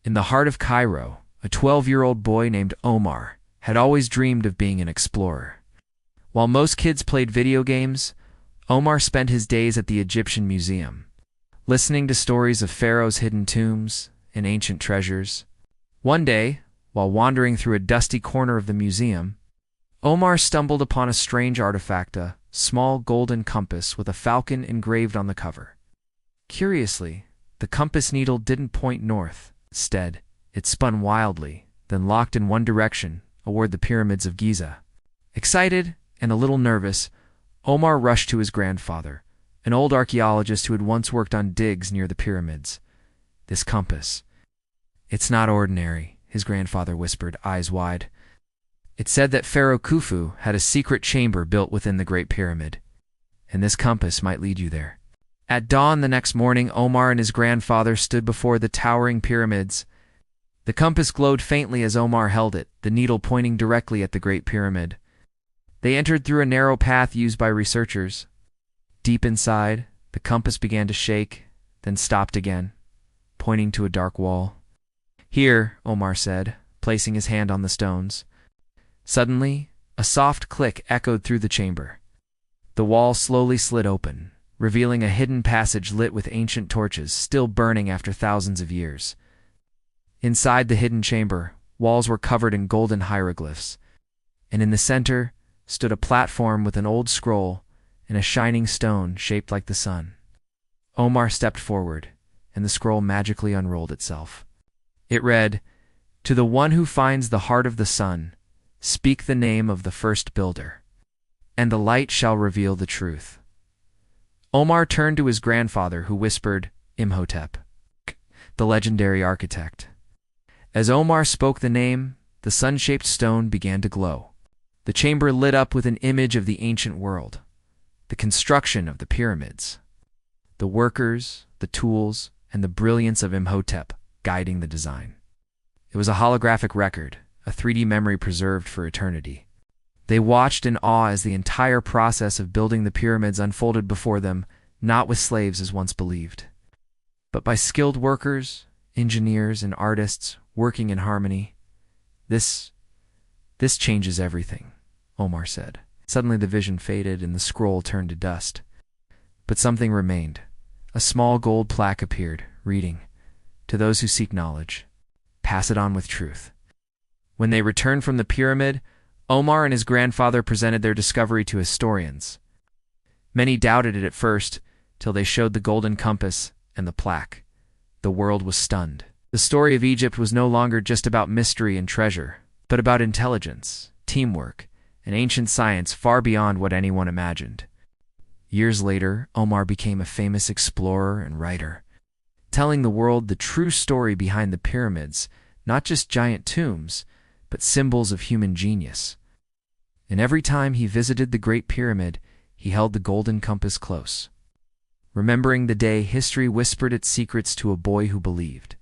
In the heart of Cairo, a 12-year-old boy named Omar had always dreamed of being an explorer. While most kids played video games, Omar spent his days at the Egyptian Museum, listening to stories of Pharaoh's hidden tombs and ancient treasures. One day, while wandering through a dusty corner of the museum, Omar stumbled upon a strange artifact, a small golden compass with a falcon engraved on the cover. Curiously, the compass needle didn't point north. Instead, it spun wildly, then locked in one direction, toward the pyramids of Giza. Excited and a little nervous, Omar rushed to his grandfather, an old archaeologist who had once worked on digs near the pyramids. "This compass. It's not ordinary," his grandfather whispered, eyes wide. "It said that Pharaoh Khufu had a secret chamber built within the Great Pyramid, and this compass might lead you there." At dawn the next morning, Omar and his grandfather stood before the towering pyramids. The compass glowed faintly as Omar held it, the needle pointing directly at the Great Pyramid. They entered through a narrow path used by researchers. Deep inside, the compass began to shake, then stopped again, pointing to a dark wall. "Here," Omar said, placing his hand on the stones. Suddenly, a soft click echoed through the chamber. The wall slowly slid open, revealing a hidden passage lit with ancient torches still burning after thousands of years. Inside the hidden chamber, walls were covered in golden hieroglyphs, and in the center stood a platform with an old scroll and a shining stone shaped like the sun. Omar stepped forward, and the scroll magically unrolled itself. It read, "To the one who finds the heart of the sun, speak the name of the first builder, and the light shall reveal the truth." Omar turned to his grandfather, who whispered, "Imhotep, the legendary architect." As Omar spoke the name, the sun-shaped stone began to glow. The chamber lit up with an image of the ancient world, the construction of the pyramids, the workers, the tools, and the brilliance of Imhotep guiding the design. It was a holographic record, a 3D memory preserved for eternity. They watched in awe as the entire process of building the pyramids unfolded before them, not with slaves as once believed, but by skilled workers, engineers, and artists working in harmony. This changes everything," Omar said. Suddenly the vision faded and the scroll turned to dust. But something remained. A small gold plaque appeared, reading, "To those who seek knowledge, pass it on with truth." When they returned from the pyramid, Omar and his grandfather presented their discovery to historians. Many doubted it at first, till they showed the golden compass and the plaque. The world was stunned. The story of Egypt was no longer just about mystery and treasure, but about intelligence, teamwork, and ancient science far beyond what anyone imagined. Years later, Omar became a famous explorer and writer, telling the world the true story behind the pyramids, not just giant tombs, but symbols of human genius. And every time he visited the Great Pyramid, he held the golden compass close, remembering the day history whispered its secrets to a boy who believed.